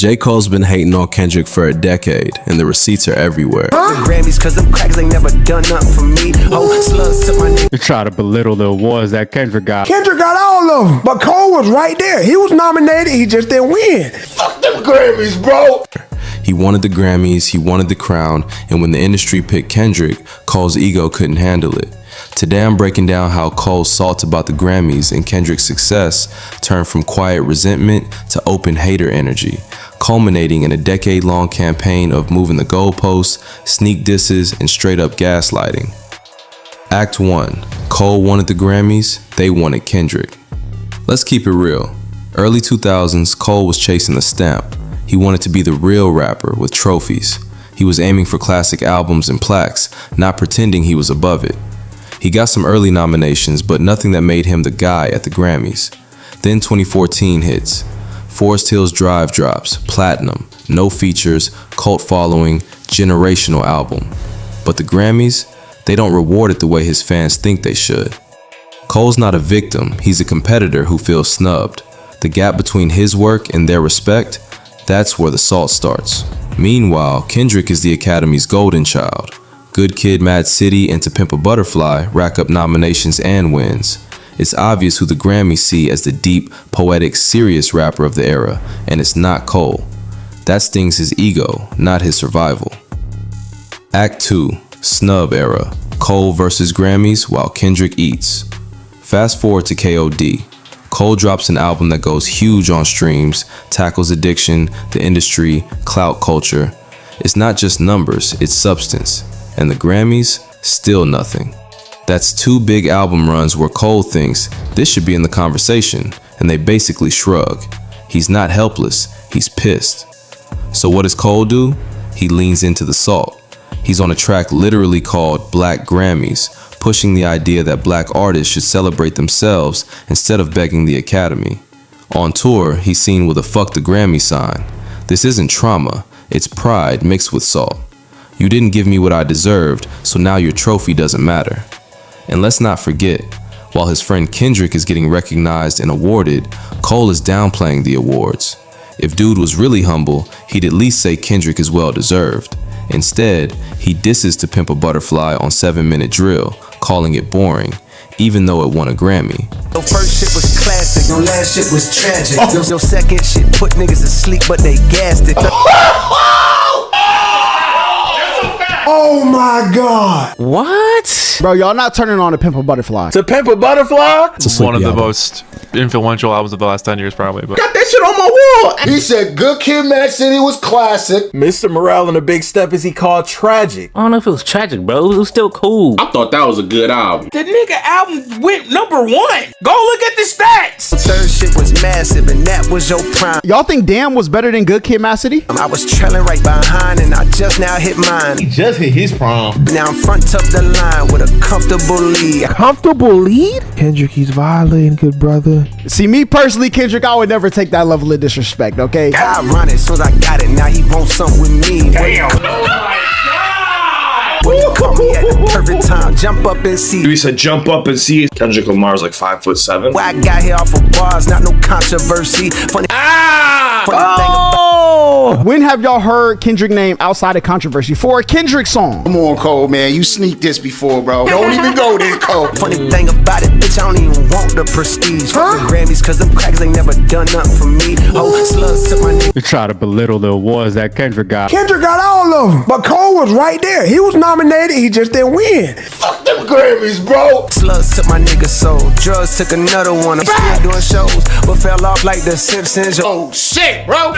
J. Cole's been hating on Kendrick for a decade, and the receipts are everywhere. Grammys, cause them crackers ain't never done nothing for me. Oh, slugs took my nigga. You try to belittle the awards that Kendrick got. Kendrick got all of them, but Cole was right there. He was nominated, he just didn't win. Fuck them Grammys, bro. He wanted the Grammys, he wanted the crown, and when the industry picked Kendrick, Cole's ego couldn't handle it. Today I'm breaking down how Cole's salts about the Grammys and Kendrick's success turned from quiet resentment to open hater energy, culminating in a decade-long campaign of moving the goalposts, sneak disses, and straight-up gaslighting. Act 1. Cole wanted the Grammys, they wanted Kendrick. Let's keep it real. Early 2000s, Cole was chasing the stamp. He wanted to be the real rapper with trophies. He was aiming for classic albums and plaques, not pretending he was above it. He got some early nominations, but nothing that made him the guy at the Grammys. Then 2014 hits. Forest Hills Drive drops, platinum, no features, cult following, generational album. But the Grammys, they don't reward it the way his fans think they should. Cole's not a victim, he's a competitor who feels snubbed. The gap between his work and their respect, that's where the salt starts. Meanwhile, Kendrick is the Academy's golden child. Good Kid, Mad City, and To Pimp a Butterfly rack up nominations and wins. It's obvious who the Grammys see as the deep, poetic, serious rapper of the era, and it's not Cole. That stings his ego, not his survival. Act 2. Snub era. Cole versus Grammys while Kendrick eats. Fast forward to KOD. Cole drops an album that goes huge on streams, tackles addiction, the industry, clout culture. It's not just numbers, it's substance. And the Grammys, still nothing. That's 2 big album runs where Cole thinks this should be in the conversation, and they basically shrug. He's not helpless, he's pissed. So what does Cole do? He leans into the salt. He's on a track literally called Black Grammys, pushing the idea that black artists should celebrate themselves instead of begging the Academy. On tour, he's seen with a "fuck the Grammy" sign. This isn't trauma, it's pride mixed with salt. You didn't give me what I deserved, so now your trophy doesn't matter. And let's not forget, while his friend Kendrick is getting recognized and awarded, Cole is downplaying the awards. If dude was really humble, he'd at least say Kendrick is well deserved. Instead, he disses To Pimp a Butterfly on 7 Minute Drill, calling it boring, even though it won a Grammy. Your first shit was classic, your last shit was tragic. Your second shit put niggas asleep, but they gassed it. Oh my God. What? Bro, y'all not turning on To Pimp a Butterfly. To Pimp a Butterfly? It's one of the most influential albums of the last 10 years, probably. But Got that shit on my wall. He said Good Kid, Mad City was classic. Mr. Morale and the Big Step is he called tragic. I don't know if it was tragic, bro. It was still cool. I thought that was a good album. The nigga album went #1. Go look at the stats. The third shit was massive, and that was your prime. Y'all think Damn was better than Good Kid, Mad City? I was trailing right behind, and I just now hit mine. He just hit his prom. Now I'm front of the line with a comfortable lead. Comfortable lead? Kendrick, he's violating, good brother. See, me personally, Kendrick, I would never take that level of disrespect, okay? I run it, soon as I got it, now he wants something with me. Damn. Oh my God. When you call me at the perfect time, jump up and see. He said jump up and see. Kendrick Lamar's like 5'7". Why I got here off of bars, not no controversy. Funny thing. When have y'all heard Kendrick name outside of controversy for a Kendrick song? Come on, Cole, man. You sneaked this before, bro. Don't even go there, Cole. Funny thing about it, bitch, I don't even want the prestige. Fuck the Grammys, cause them crackers ain't never done nothing for me. Oh, slugs took my nigga. You try to belittle the awards that Kendrick got. Kendrick got all of them, but Cole was right there. He was nominated, he just didn't win. Fuck them Grammys, bro. Slugs took my nigga soul. Drugs took another one. I'm still doing shows, but fell off like the Simpsons. Oh, shit, bro.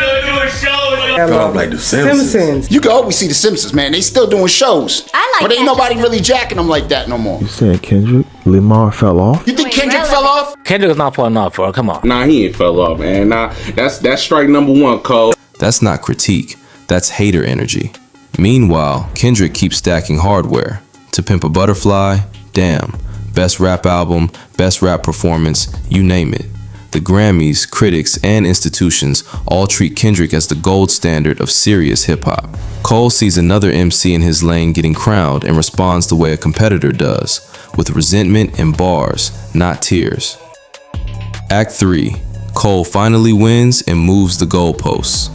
Fell off like the Simpsons. You can always see the Simpsons, man. They still doing shows. I like But ain't that. nobody really jacking them like that no more. You saying Kendrick, Lamar fell off? You think Kendrick fell off? Kendrick is not falling off, bro. Come on. Nah, he ain't fell off, man. Nah, that's strike #1, Cole. That's not critique, that's hater energy. Meanwhile, Kendrick keeps stacking hardware. To Pimp a Butterfly, damn. Best rap album, best rap performance, you name it. The Grammys, critics, and institutions all treat Kendrick as the gold standard of serious hip-hop. Cole sees another MC in his lane getting crowned and responds the way a competitor does, with resentment and bars, not tears. Act 3. Cole finally wins and moves the goalposts.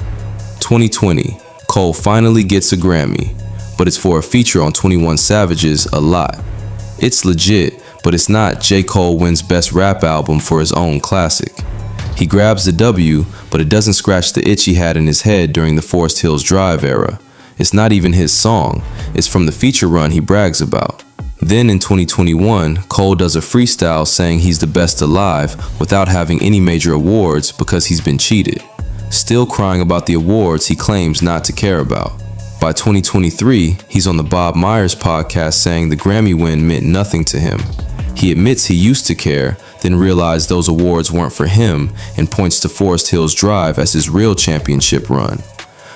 2020, Cole finally gets a Grammy, but it's for a feature on 21 Savage's A Lot. It's legit, but it's not J. Cole wins Best Rap Album for his own classic. He grabs the W, but it doesn't scratch the itch he had in his head during the Forest Hills Drive era. It's not even his song, it's from the feature run he brags about. Then in 2021, Cole does a freestyle saying he's the best alive without having any major awards because he's been cheated. Still crying about the awards he claims not to care about. By 2023, he's on the Bob Myers podcast saying the Grammy win meant nothing to him. He admits he used to care, then realized those awards weren't for him and points to Forest Hills Drive as his real championship run.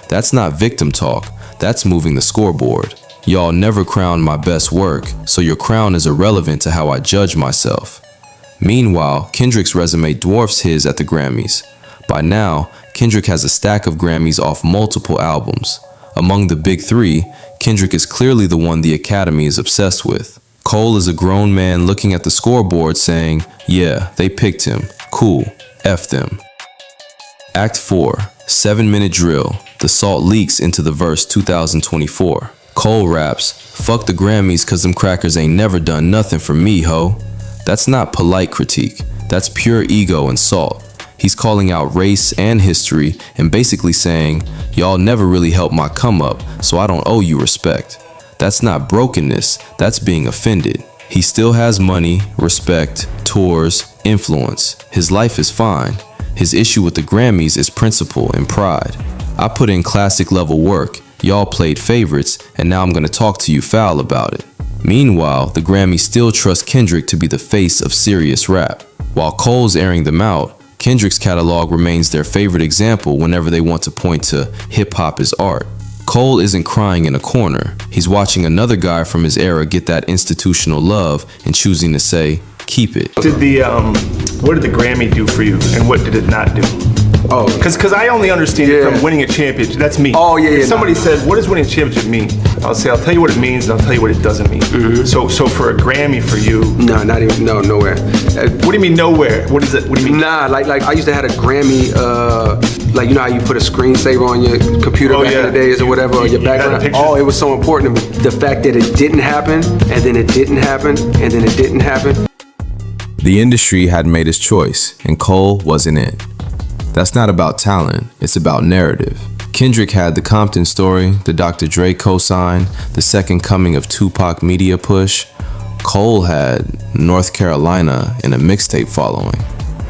That's not victim talk, that's moving the scoreboard. Y'all never crowned my best work, so your crown is irrelevant to how I judge myself. Meanwhile, Kendrick's resume dwarfs his at the Grammys. By now, Kendrick has a stack of Grammys off multiple albums. Among the big three, Kendrick is clearly the one the Academy is obsessed with. Cole is a grown man looking at the scoreboard saying, yeah, they picked him. Cool. F them. Act 4. 7-minute drill. The salt leaks into the verse 2024. Cole raps, fuck the Grammys cause them crackers ain't never done nothing for me, ho. That's not polite critique. That's pure ego and salt. He's calling out race and history and basically saying, y'all never really helped my come up, so I don't owe you respect. That's not brokenness, that's being offended. He still has money, respect, tours, influence. His life is fine. His issue with the Grammys is principle and pride. I put in classic level work, y'all played favorites, and now I'm gonna talk to you foul about it. Meanwhile, the Grammys still trust Kendrick to be the face of serious rap. While Cole's airing them out, Kendrick's catalog remains their favorite example whenever they want to point to hip-hop as art. Cole isn't crying in a corner. He's watching another guy from his era get that institutional love and choosing to say, keep it. What did the Grammy do for you, and what did it not do? Oh, because I only understand it from winning a championship. That's me. Oh yeah. If somebody says, "What does winning a championship mean?" I'll say, "I'll tell you what it means, and I'll tell you what it doesn't mean." Mm-hmm. So for a Grammy for you, nowhere. What do you mean nowhere? What is it? What do you mean? Nah, like I used to have a Grammy, like you know how you put a screensaver on your computer back in the days or whatever, or your background. Oh, it was so important to me. The fact that it didn't happen, and then it didn't happen, and then it didn't happen. The industry had made its choice, and Cole wasn't it. That's not about talent, it's about narrative. Kendrick had the Compton story, the Dr. Dre cosign, the second coming of Tupac media push. Cole had North Carolina and a mixtape following.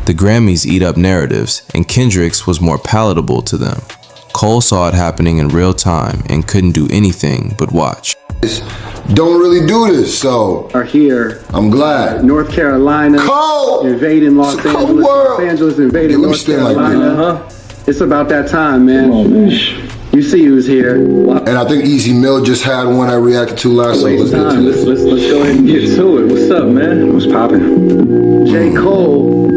The Grammys eat up narratives, and Kendrick's was more palatable to them. Cole saw it happening in real time and couldn't do anything but watch. Don't really do this, so are here. I'm glad. North Carolina Cole invading Los Angeles. Los Angeles invading North Carolina. It's about that time, man. Come on, man. You see who's here. And I think Easy Mill just had one I reacted to last week. Let's go ahead and get to it. What's up, man? What's poppin'? J. Cole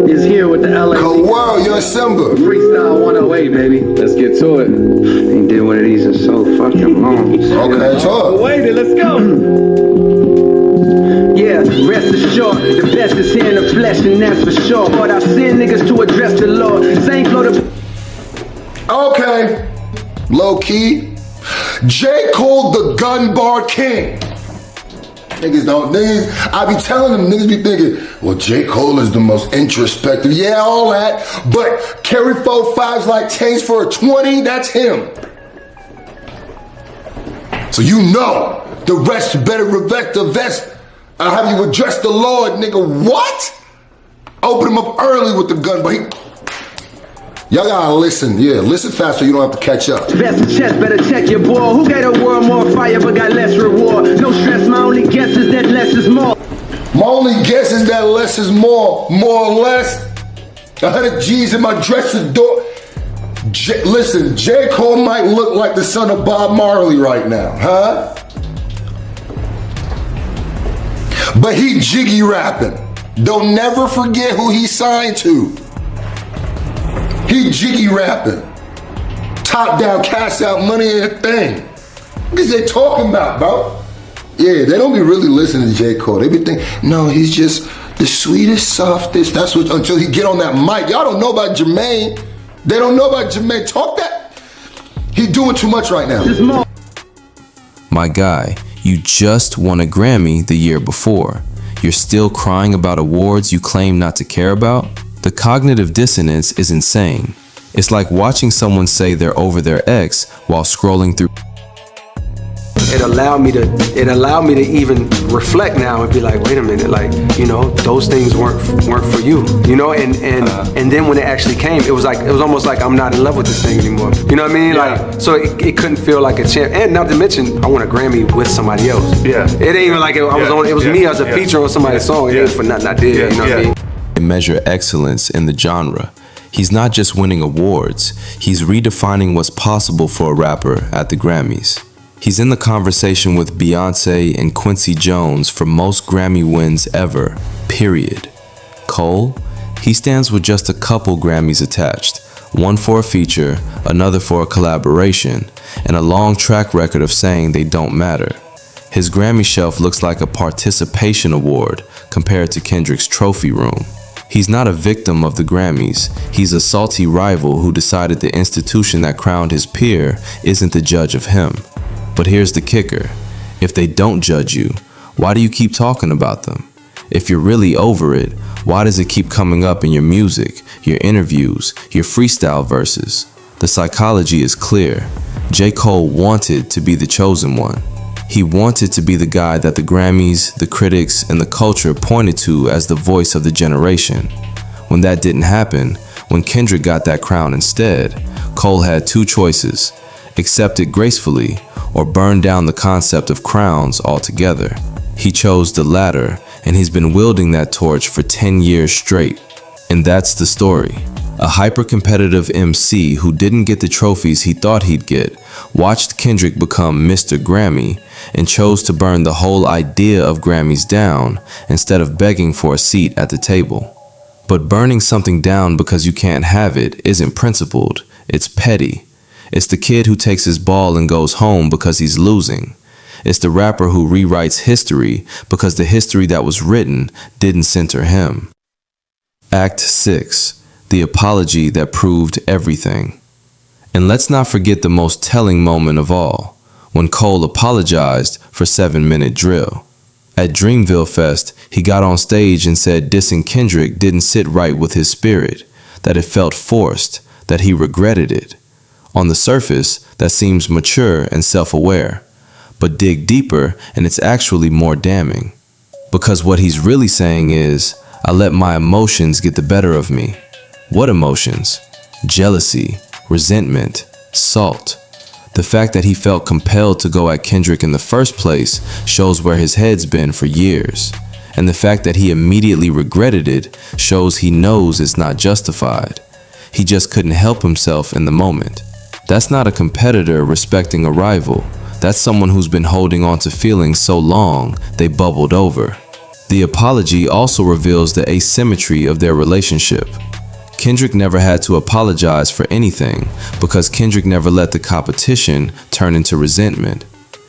is here with the LA. Cole World, you're Simba. Freestyle 108, baby. Let's get to it. He did one of these in so fucking long. Okay, talk. Wait, let's go. Yeah, rest assured, the best is here in the flesh, and that's for sure. But I send niggas to address the Lord. Same flow to. Okay, low key. J. Cole, the gun bar king. Niggas, I be telling them, niggas be thinking, well, J. Cole is the most introspective. Yeah, all that, but carry 4-5s like 10s for a 20, that's him. So you know, the rest better revest the vest. I'll have you address the Lord, nigga. What? Open him up early with the gun, but y'all gotta listen, listen fast so you don't have to catch up. Best chest, better check your boy. Who gave the world more fire but got less reward? No stress, my only guess is that less is more. My only guess is that less is more or less. 100 G's in my dresser door. Listen, J. Cole might look like the son of Bob Marley right now, huh? But he jiggy rapping. Don't never forget who he signed to. He jiggy rapping. Top down, cash out, money in a thing. What is they talking about, bro? Yeah, they don't be really listening to J. Cole. They be thinking, no, he's just the sweetest, softest. That's what, until he get on that mic. Y'all don't know about Jermaine. They don't know about Jermaine. Talk that. He doing too much right now. My guy, you just won a Grammy the year before. You're still crying about awards you claim not to care about? The cognitive dissonance is insane. It's like watching someone say they're over their ex while scrolling through. It allowed me to even reflect now and be like, wait a minute, like, you know, those things weren't for you, you know, and then when it actually came, it was almost like I'm not in love with this thing anymore. You know what I mean? Yeah. Like, so it couldn't feel like a champ. And not to mention, I won a Grammy with somebody else. Yeah. It ain't even like it was me as a feature on somebody's song. It ain't for nothing I did. You know what I mean? To measure excellence in the genre. He's not just winning awards, he's redefining what's possible for a rapper at the Grammys. He's in the conversation with Beyonce and Quincy Jones for most Grammy wins ever, period. Cole, he stands with just a couple Grammys attached, one for a feature, another for a collaboration, and a long track record of saying they don't matter. His Grammy shelf looks like a participation award compared to Kendrick's trophy room. He's not a victim of the Grammys, he's a salty rival who decided the institution that crowned his peer isn't the judge of him. But here's the kicker. If they don't judge you, why do you keep talking about them? If you're really over it, why does it keep coming up in your music, your interviews, your freestyle verses? The psychology is clear. J. Cole wanted to be the chosen one. He wanted to be the guy that the Grammys, the critics, and the culture pointed to as the voice of the generation. When that didn't happen, when Kendrick got that crown instead, Cole had two choices: accept it gracefully or burn down the concept of crowns altogether. He chose the latter, and he's been wielding that torch for 10 years straight. And that's the story. A hyper-competitive MC who didn't get the trophies he thought he'd get, watched Kendrick become Mr. Grammy, and chose to burn the whole idea of Grammys down instead of begging for a seat at the table. But burning something down because you can't have it isn't principled, it's petty. It's the kid who takes his ball and goes home because he's losing. It's the rapper who rewrites history because the history that was written didn't center him. Act 6. The apology that proved everything. And let's not forget the most telling moment of all, when Cole apologized for 7 Minute Drill. At Dreamville Fest, he got on stage and said dissing Kendrick didn't sit right with his spirit, that it felt forced, that he regretted it. On the surface, that seems mature and self-aware, but dig deeper and it's actually more damning. Because what he's really saying is, I let my emotions get the better of me. What emotions? Jealousy, resentment, salt. The fact that he felt compelled to go at Kendrick in the first place shows where his head's been for years. And the fact that he immediately regretted it shows he knows it's not justified. He just couldn't help himself in the moment. That's not a competitor respecting a rival. That's someone who's been holding on to feelings so long they bubbled over. The apology also reveals the asymmetry of their relationship. Kendrick never had to apologize for anything because Kendrick never let the competition turn into resentment.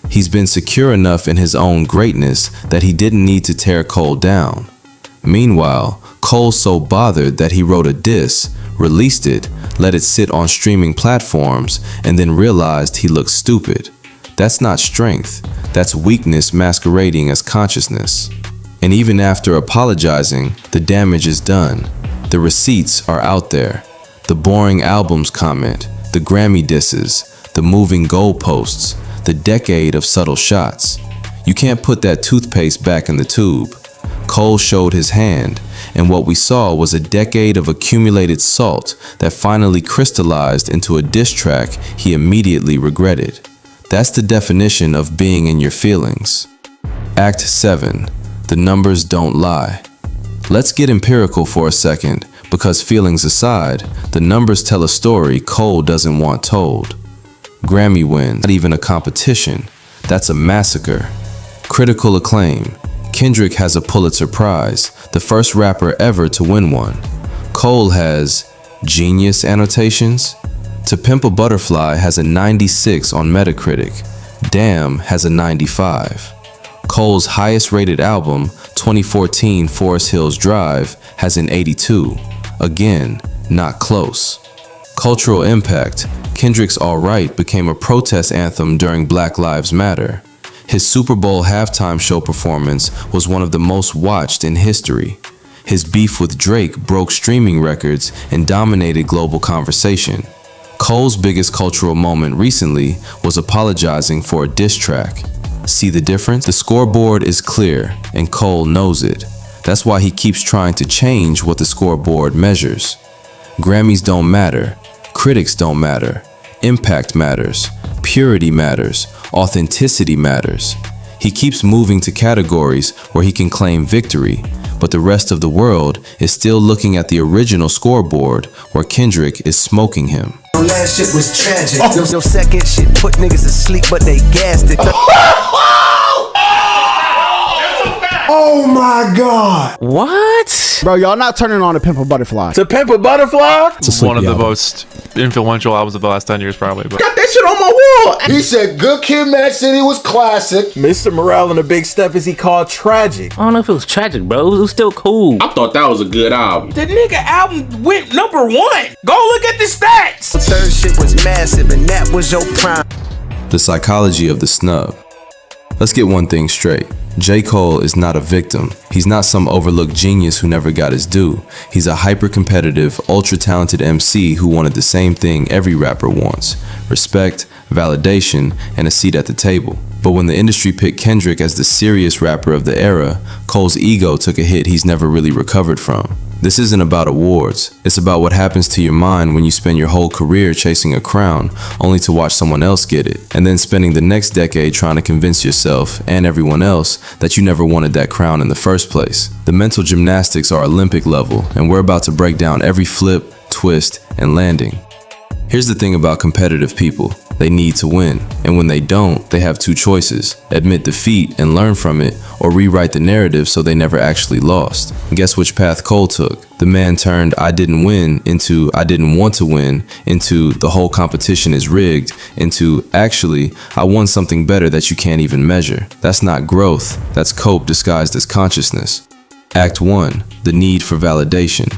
He's been secure enough in his own greatness that he didn't need to tear Cole down. Meanwhile, Cole's so bothered that he wrote a diss, released it, let it sit on streaming platforms, and then realized he looked stupid. That's not strength, that's weakness masquerading as consciousness. And even after apologizing, the damage is done. The receipts are out there. The boring albums comment, the Grammy disses, the moving goalposts, the decade of subtle shots. You can't put that toothpaste back in the tube. Cole showed his hand, and what we saw was a decade of accumulated salt that finally crystallized into a diss track he immediately regretted. That's the definition of being in your feelings. Act 7. The numbers don't lie. Let's get empirical for a second, because feelings aside, the numbers tell a story Cole doesn't want told. Grammy wins, not even a competition. That's a massacre. Critical acclaim. Kendrick has a Pulitzer Prize, the first rapper ever to win one. Cole has genius annotations. To Pimp a Butterfly has a 96 on Metacritic. Damn has a 95. Cole's highest rated album, 2014 Forest Hills Drive, has an 82. Again, not close. Cultural impact. Kendrick's Alright became a protest anthem during Black Lives Matter. His Super Bowl halftime show performance was one of the most watched in history. His beef with Drake broke streaming records and dominated global conversation. Cole's biggest cultural moment recently was apologizing for a diss track. See the difference? The scoreboard is clear, and Cole knows it. That's why he keeps trying to change what the scoreboard measures. Grammys don't matter. Critics don't matter. Impact matters. Purity matters. Authenticity matters. He keeps moving to categories where he can claim victory, but the rest of the world is still looking at the original scoreboard where Kendrick is smoking him. Last shit was tragic. Your second shit put niggas asleep, but they gassed it. Oh my God. What? Bro, y'all not turning on To Pimp a Butterfly. To Pimp a Butterfly? It's one of the most influential albums of the last 10 years, probably. But Got that shit on my wall. He said Good Kid, Mad City was classic. Mr. Morale and the Big Step is he called tragic. I don't know if it was tragic, bro. It was still cool. I thought that was a good album. The nigga album went #1. Go look at the stats. The third shit was massive, and that was your prime. The psychology of the snub. Let's get one thing straight. J. Cole is not a victim. He's not some overlooked genius who never got his due. He's a hyper-competitive, ultra-talented MC who wanted the same thing every rapper wants: respect, validation, and a seat at the table. But when the industry picked Kendrick as the serious rapper of the era, Cole's ego took a hit he's never really recovered from. This isn't about awards. It's about what happens to your mind when you spend your whole career chasing a crown only to watch someone else get it, and then spending the next decade trying to convince yourself and everyone else that you never wanted that crown in the first place. The mental gymnastics are Olympic level, and we're about to break down every flip, twist, and landing. Here's the thing about competitive people. They need to win, and when they don't, they have two choices: admit defeat and learn from it, or rewrite the narrative so they never actually lost. And guess which path Cole took? The man turned "I didn't win" into "I didn't want to win," into "the whole competition is rigged," into "actually, I won something better that you can't even measure." That's not growth, that's cope disguised as consciousness. Act 1. The need for validation.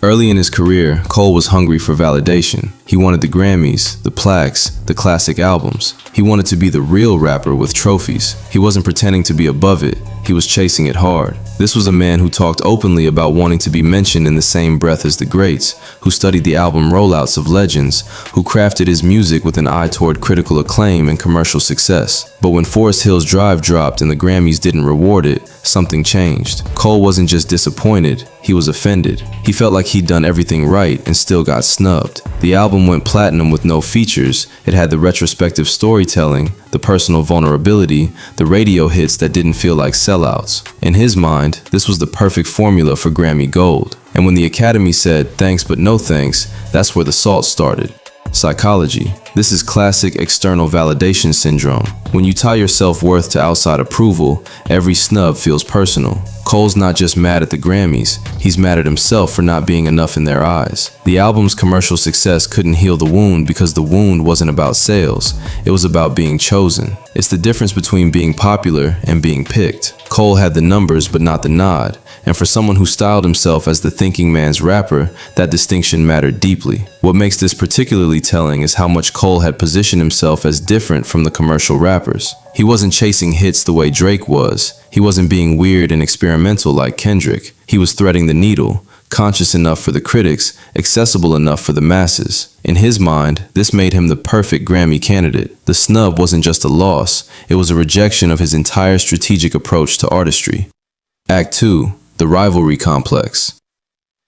Early in his career, Cole was hungry for validation. He wanted the Grammys, the plaques, the classic albums. He wanted to be the real rapper with trophies. He wasn't pretending to be above it. He was chasing it hard. This was a man who talked openly about wanting to be mentioned in the same breath as the greats, who studied the album rollouts of legends, who crafted his music with an eye toward critical acclaim and commercial success. But when Forest Hills Drive dropped and the Grammys didn't reward it, something changed. Cole wasn't just disappointed, he was offended. He felt like he'd done everything right and still got snubbed. The album went platinum with no features. It had the retrospective storytelling, the personal vulnerability, the radio hits that didn't feel like sellouts. In his mind, this was the perfect formula for Grammy Gold. And when the Academy said thanks but no thanks, that's where the salt started. Psychology. This is classic external validation syndrome. When you tie your self-worth to outside approval, every snub feels personal. Cole's not just mad at the Grammys, he's mad at himself for not being enough in their eyes. The album's commercial success couldn't heal the wound because the wound wasn't about sales, it was about being chosen. It's the difference between being popular and being picked. Cole had the numbers but not the nod, and for someone who styled himself as the thinking man's rapper, that distinction mattered deeply. What makes this particularly telling is how much Cole had positioned himself as different from the commercial rappers. He wasn't chasing hits the way Drake was. He wasn't being weird and experimental like Kendrick. He was threading the needle, conscious enough for the critics, accessible enough for the masses. In his mind, this made him the perfect Grammy candidate. The snub wasn't just a loss, it was a rejection of his entire strategic approach to artistry. Act 2. The rivalry complex.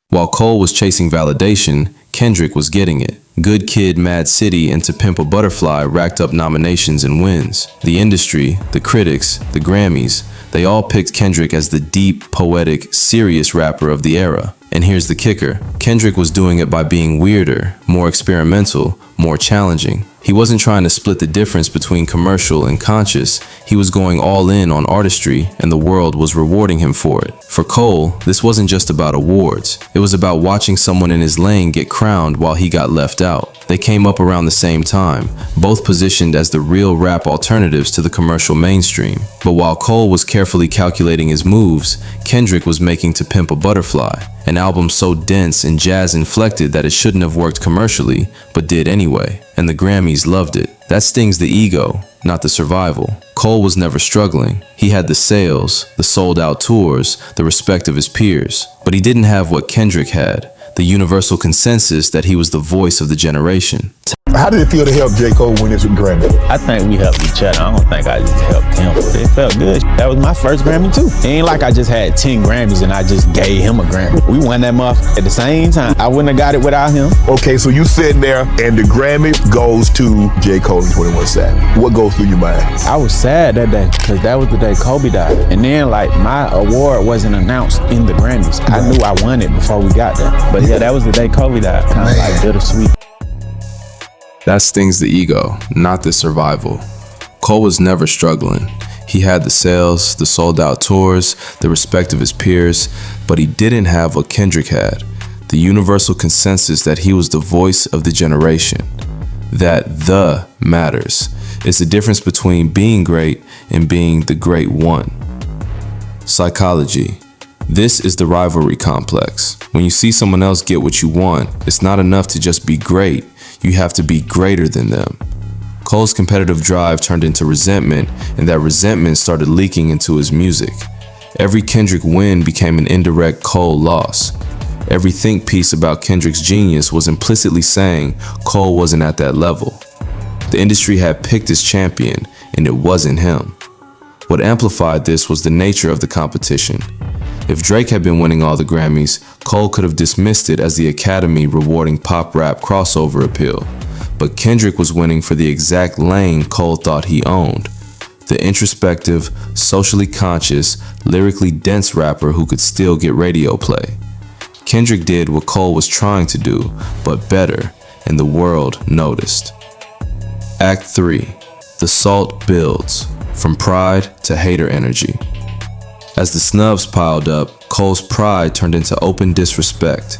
While Cole was chasing validation, Kendrick was getting it. Good Kid, Mad City, and To Pimp a Butterfly racked up nominations and wins. The industry, the critics, the Grammys, they all picked Kendrick as the deep, poetic, serious rapper of the era. And here's the kicker. Kendrick was doing it by being weirder, more experimental, more challenging. He wasn't trying to split the difference between commercial and conscious. He was going all in on artistry, and the world was rewarding him for it. For Cole, this wasn't just about awards. It was about watching someone in his lane get crowned while he got left out. They came up around the same time, both positioned as the real rap alternatives to the commercial mainstream. But while Cole was carefully calculating his moves, Kendrick was making To Pimp a Butterfly. An album so dense and jazz inflected that it shouldn't have worked commercially, but did anyway, and the Grammys loved it. That stings the ego, not the survival. Cole was never struggling. He had the sales, the sold-out tours, the respect of his peers. But he didn't have what Kendrick had, the universal consensus that he was the voice of the generation. How did it feel to help J. Cole win his Grammy? I think we helped each other. I don't think I just helped him. It felt good. That was my first Grammy too. It ain't like I just had 10 Grammys and I just gave him a Grammy. We won that month at the same time. I wouldn't have got it without him. Okay, so you sitting there and the Grammy goes to J. Cole and 21 Savage. What goes through your mind? I was sad that day because that was the day Kobe died. And then like my award wasn't announced in the Grammys. I knew I won it before we got there. But yeah, that was the day Kobe died. Kind of like bittersweet. That stings the ego, not the survival. Cole was never struggling. He had the sales, the sold-out tours, the respect of his peers, but he didn't have what Kendrick had, the universal consensus that he was the voice of the generation. That the matters. It's the difference between being great and being the great one. Psychology. This is the rivalry complex. When you see someone else get what you want, it's not enough to just be great. You have to be greater than them. Cole's competitive drive turned into resentment, and that resentment started leaking into his music. Every Kendrick win became an indirect Cole loss. Every think piece about Kendrick's genius was implicitly saying Cole wasn't at that level. The industry had picked his champion, and it wasn't him. What amplified this was the nature of the competition. If Drake had been winning all the Grammys, Cole could have dismissed it as the Academy rewarding pop rap crossover appeal. But Kendrick was winning for the exact lane Cole thought he owned. The introspective, socially conscious, lyrically dense rapper who could still get radio play. Kendrick did what Cole was trying to do, but better, and the world noticed. Act 3. The salt builds, from pride to hater energy. As the snubs piled up, Cole's pride turned into open disrespect.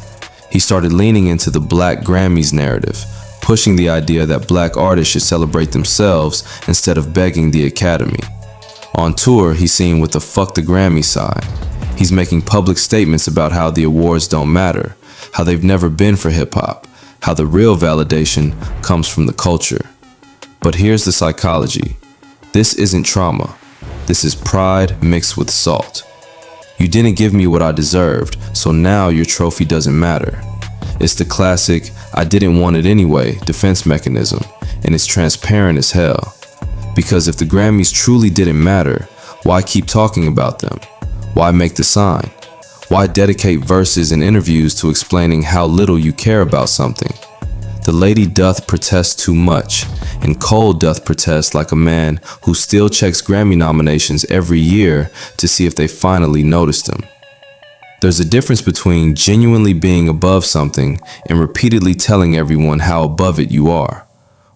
He started leaning into the Black Grammys narrative, pushing the idea that black artists should celebrate themselves instead of begging the Academy. On tour, he's seen with the fuck the Grammy side. He's making public statements about how the awards don't matter, how they've never been for hip-hop, how the real validation comes from the culture. But here's the psychology. This isn't trauma. This is pride mixed with salt. You didn't give me what I deserved, so now your trophy doesn't matter. It's the classic, I didn't want it anyway, defense mechanism, and it's transparent as hell. Because if the Grammys truly didn't matter, why keep talking about them? Why make the sign? Why dedicate verses and interviews to explaining how little you care about something? The lady doth protest too much, and Cole doth protest like a man who still checks Grammy nominations every year to see if they finally noticed him. There's a difference between genuinely being above something and repeatedly telling everyone how above it you are.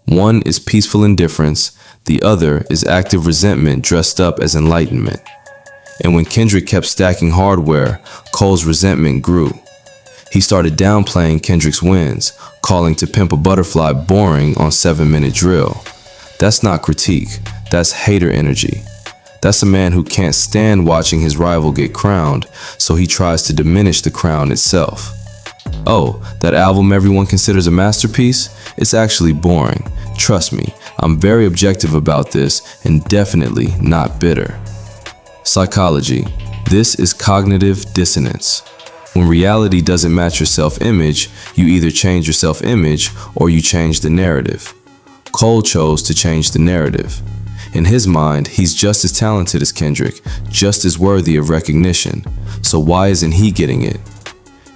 One is peaceful indifference, the other is active resentment dressed up as enlightenment. And when Kendrick kept stacking hardware, Cole's resentment grew. He started downplaying Kendrick's wins, calling To Pimp a Butterfly boring on 7-Minute Drill. That's not critique, that's hater energy. That's a man who can't stand watching his rival get crowned, so he tries to diminish the crown itself. Oh, that album everyone considers a masterpiece? It's actually boring. Trust me, I'm very objective about this and definitely not bitter. Psychology. This is cognitive dissonance. When reality doesn't match your self-image, you either change your self-image or you change the narrative. Cole chose to change the narrative. In his mind, he's just as talented as Kendrick, just as worthy of recognition. So why isn't he getting it?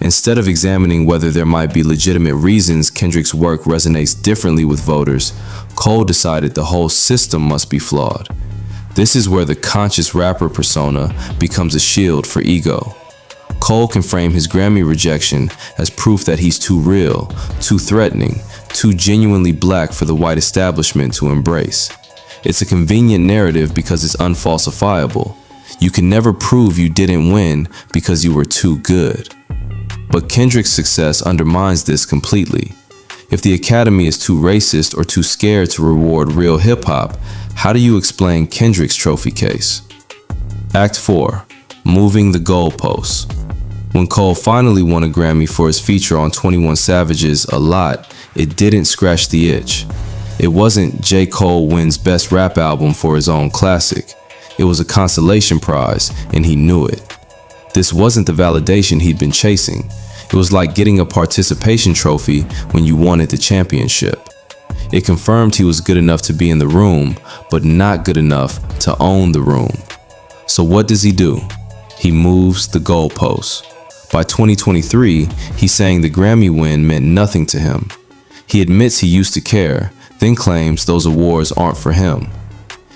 Instead of examining whether there might be legitimate reasons Kendrick's work resonates differently with voters, Cole decided the whole system must be flawed. This is where the conscious rapper persona becomes a shield for ego. Cole can frame his Grammy rejection as proof that he's too real, too threatening, too genuinely black for the white establishment to embrace. It's a convenient narrative because it's unfalsifiable. You can never prove you didn't win because you were too good. But Kendrick's success undermines this completely. If the Academy is too racist or too scared to reward real hip-hop, how do you explain Kendrick's trophy case? Act 4. Moving the goalposts. When Cole finally won a Grammy for his feature on 21 Savage's A Lot, it didn't scratch the itch. It wasn't J. Cole wins Best Rap Album for his own classic. It was a consolation prize, and he knew it. This wasn't the validation he'd been chasing. It was like getting a participation trophy when you wanted the championship. It confirmed he was good enough to be in the room, but not good enough to own the room. So what does he do? He moves the goalposts. By 2023, he's saying the Grammy win meant nothing to him. He admits he used to care, then claims those awards aren't for him.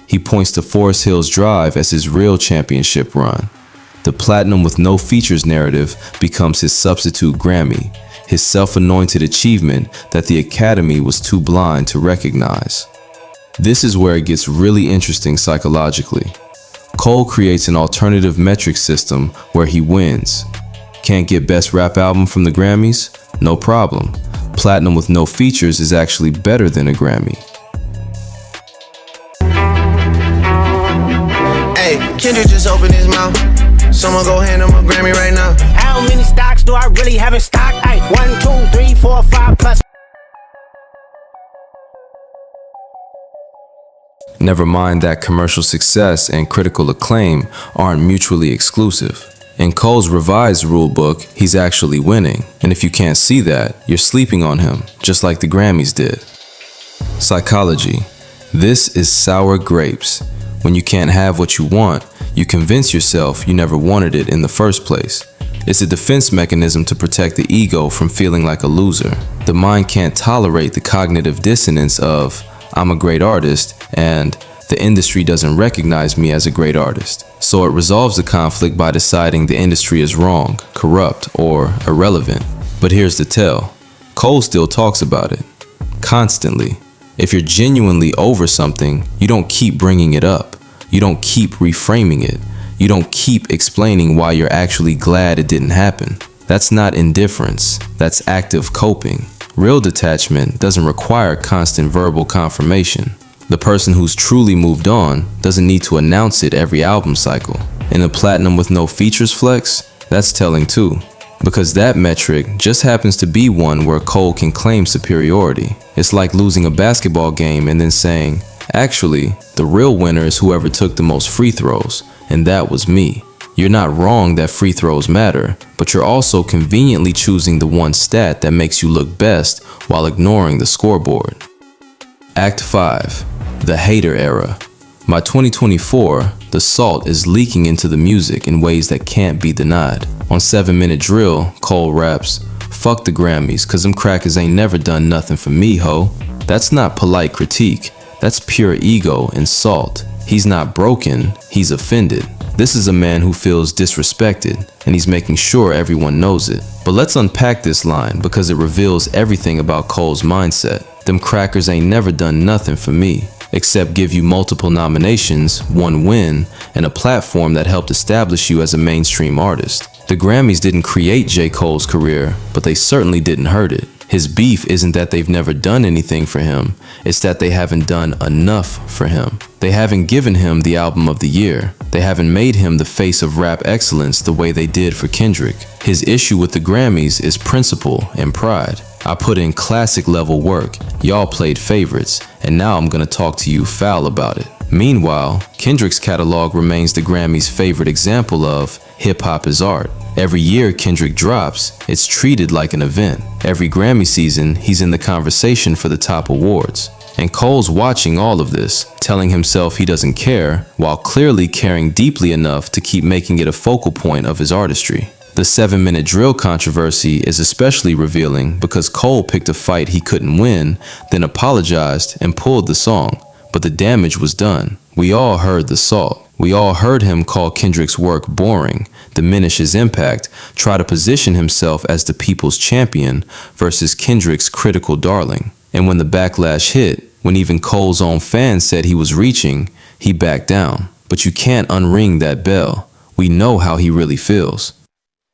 He points to Forest Hills Drive as his real championship run. The platinum with no features narrative becomes his substitute Grammy, his self-anointed achievement that the Academy was too blind to recognize. This is where it gets really interesting psychologically. Cole creates an alternative metric system where he wins. Can't get Best Rap Album from the Grammys? No problem. Platinum with no features is actually better than a Grammy. Hey, Kendrick just opened his mouth. Someone go hand him a Grammy right now. How many stocks do I really have in stock? Hey, 1, 2, 3, 4, 5 plus. Never mind that commercial success and critical acclaim aren't mutually exclusive. In Cole's revised rulebook, he's actually winning. And if you can't see that, you're sleeping on him, just like the Grammys did. Psychology. This is sour grapes. When you can't have what you want, you convince yourself you never wanted it in the first place. It's a defense mechanism to protect the ego from feeling like a loser. The mind can't tolerate the cognitive dissonance of, I'm a great artist, and the industry doesn't recognize me as a great artist. So it resolves the conflict by deciding the industry is wrong, corrupt, or irrelevant. But here's the tell. Cole still talks about it. Constantly. If you're genuinely over something, you don't keep bringing it up. You don't keep reframing it. You don't keep explaining why you're actually glad it didn't happen. That's not indifference. That's active coping. Real detachment doesn't require constant verbal confirmation. The person who's truly moved on doesn't need to announce it every album cycle. In the platinum with no features flex, that's telling too. Because that metric just happens to be one where Cole can claim superiority. It's like losing a basketball game and then saying, actually, the real winner is whoever took the most free throws, and that was me. You're not wrong that free throws matter, but you're also conveniently choosing the one stat that makes you look best while ignoring the scoreboard. Act 5. The hater era. By 2024, the salt is leaking into the music in ways that can't be denied. On 7 Minute Drill, Cole raps, "Fuck the Grammys, cause them crackers ain't never done nothing for me, ho." That's not polite critique, that's pure ego and salt. He's not broken, he's offended. This is a man who feels disrespected, and he's making sure everyone knows it. But let's unpack this line because it reveals everything about Cole's mindset. Them crackers ain't never done nothing for me, except give you multiple nominations, 1 win, and a platform that helped establish you as a mainstream artist. The Grammys didn't create J. Cole's career, but they certainly didn't hurt it. His beef isn't that they've never done anything for him, it's that they haven't done enough for him. They haven't given him the album of the year. They haven't made him the face of rap excellence the way they did for Kendrick. His issue with the Grammys is principle and pride. I put in classic level work, y'all played favorites, and now I'm gonna talk to you foul about it. Meanwhile, Kendrick's catalog remains the Grammys' favorite example of hip-hop is art. Every year Kendrick drops, it's treated like an event. Every Grammy season, he's in the conversation for the top awards. And Cole's watching all of this, telling himself he doesn't care, while clearly caring deeply enough to keep making it a focal point of his artistry. The 7 Minute Drill controversy is especially revealing because Cole picked a fight he couldn't win, then apologized and pulled the song. But the damage was done. We all heard the salt. We all heard him call Kendrick's work boring, diminish his impact, try to position himself as the people's champion versus Kendrick's critical darling. And when the backlash hit, when even Cole's own fans said he was reaching, he backed down. But you can't unring that bell. We know how he really feels.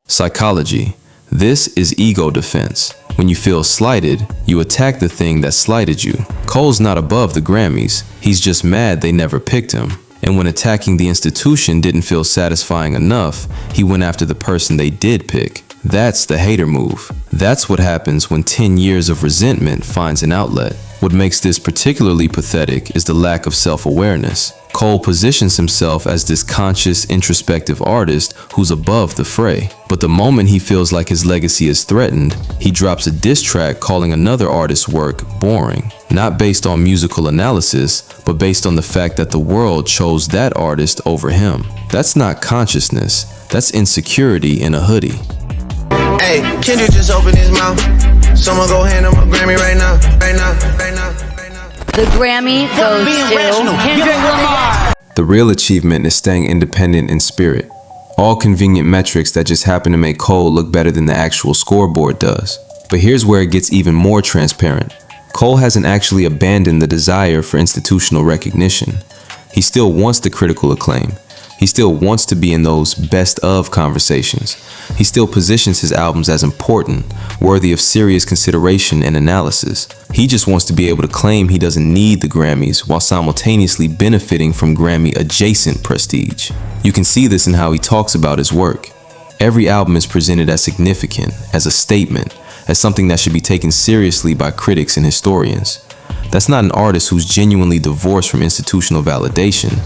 Psychology. This is ego defense. When you feel slighted, you attack the thing that slighted you. Cole's not above the Grammys. He's just mad they never picked him. And when attacking the institution didn't feel satisfying enough, he went after the person they did pick. That's the hater move. That's what happens when 10 years of resentment finds an outlet. What makes this particularly pathetic is the lack of self-awareness. Cole positions himself as this conscious, introspective artist who's above the fray. But the moment he feels like his legacy is threatened, he drops a diss track calling another artist's work boring. Not based on musical analysis, but based on the fact that the world chose that artist over him. That's not consciousness, that's insecurity in a hoodie. Hey, Kendrick just opened his mouth. Someone go hand him a Grammy right now, right now, right now. The Grammy goes to Kendrick Lamar. The real achievement is staying independent in spirit. All convenient metrics that just happen to make Cole look better than the actual scoreboard does. But here's where it gets even more transparent. Cole hasn't actually abandoned the desire for institutional recognition. He still wants the critical acclaim. He still wants to be in those best of conversations. He still positions his albums as important, worthy of serious consideration and analysis. He just wants to be able to claim he doesn't need the Grammys while simultaneously benefiting from Grammy-adjacent prestige. You can see this in how he talks about his work. Every album is presented as significant, as a statement, as something that should be taken seriously by critics and historians. That's not an artist who's genuinely divorced from institutional validation.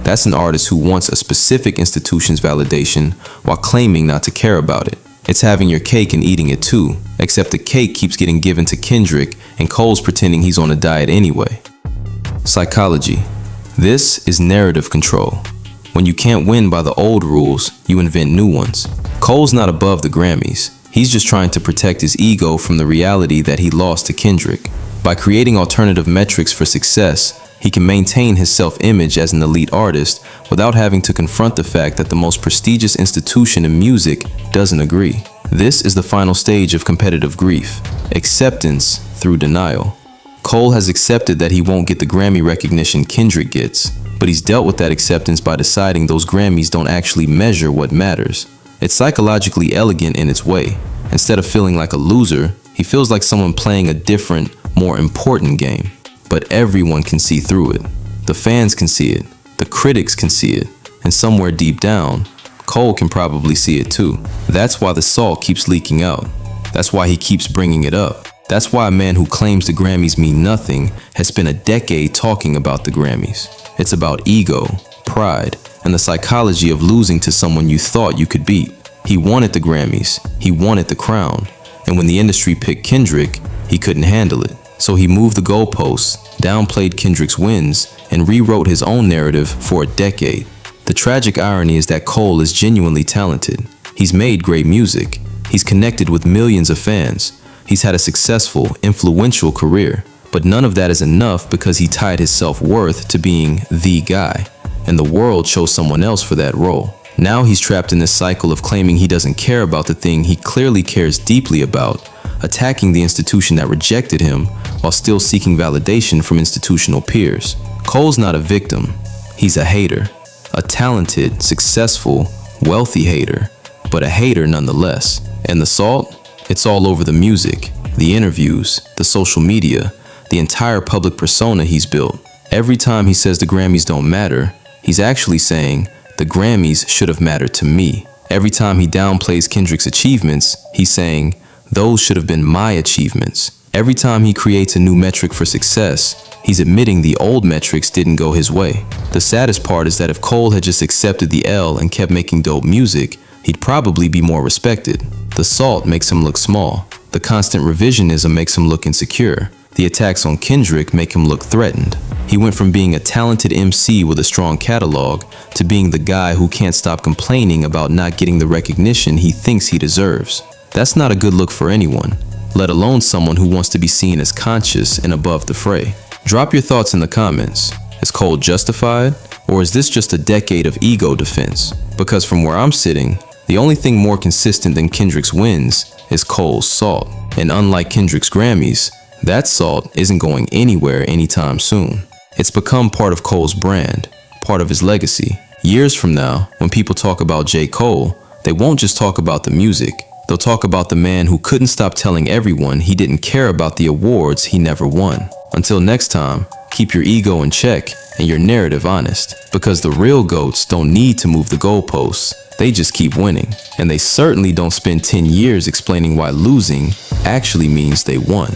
That's an artist who wants a specific institution's validation while claiming not to care about it. It's having your cake and eating it too, except the cake keeps getting given to Kendrick and Cole's pretending he's on a diet anyway. Psychology. This is narrative control. When you can't win by the old rules, you invent new ones. Cole's not above the Grammys. He's just trying to protect his ego from the reality that he lost to Kendrick. By creating alternative metrics for success, he can maintain his self-image as an elite artist without having to confront the fact that the most prestigious institution in music doesn't agree. This is the final stage of competitive grief, acceptance through denial. Cole has accepted that he won't get the Grammy recognition Kendrick gets, but he's dealt with that acceptance by deciding those Grammys don't actually measure what matters. It's psychologically elegant in its way. Instead of feeling like a loser, he feels like someone playing a different, more important game. But everyone can see through it. The fans can see it, the critics can see it, and somewhere deep down, Cole can probably see it too. That's why the salt keeps leaking out. That's why he keeps bringing it up. That's why a man who claims the Grammys mean nothing has spent a decade talking about the Grammys. It's about ego, pride, and the psychology of losing to someone you thought you could beat. He wanted the Grammys, he wanted the crown, and when the industry picked Kendrick, he couldn't handle it. So he moved the goalposts, downplayed Kendrick's wins, and rewrote his own narrative for a decade. The tragic irony is that Cole is genuinely talented. He's made great music. He's connected with millions of fans. He's had a successful, influential career. But none of that is enough because he tied his self-worth to being the guy, and the world chose someone else for that role. Now he's trapped in this cycle of claiming he doesn't care about the thing he clearly cares deeply about, attacking the institution that rejected him while still seeking validation from institutional peers. Cole's not a victim, he's a hater. A talented, successful, wealthy hater, but a hater nonetheless. And the salt? It's all over the music, the interviews, the social media, the entire public persona he's built. Every time he says the Grammys don't matter, he's actually saying, the Grammys should have mattered to me. Every time he downplays Kendrick's achievements, he's saying, those should have been my achievements. Every time he creates a new metric for success, he's admitting the old metrics didn't go his way. The saddest part is that if Cole had just accepted the L and kept making dope music, he'd probably be more respected. The salt makes him look small. The constant revisionism makes him look insecure. The attacks on Kendrick make him look threatened. He went from being a talented MC with a strong catalog to being the guy who can't stop complaining about not getting the recognition he thinks he deserves. That's not a good look for anyone, let alone someone who wants to be seen as conscious and above the fray. Drop your thoughts in the comments. Is Cole justified, or is this just a decade of ego defense? Because from where I'm sitting, the only thing more consistent than Kendrick's wins is Cole's salt. And unlike Kendrick's Grammys, that salt isn't going anywhere anytime soon. It's become part of Cole's brand, part of his legacy. Years from now, when people talk about J. Cole, they won't just talk about the music. They'll talk about the man who couldn't stop telling everyone he didn't care about the awards he never won. Until next time, keep your ego in check and your narrative honest. Because the real GOATs don't need to move the goalposts. They just keep winning. And they certainly don't spend 10 years explaining why losing actually means they won.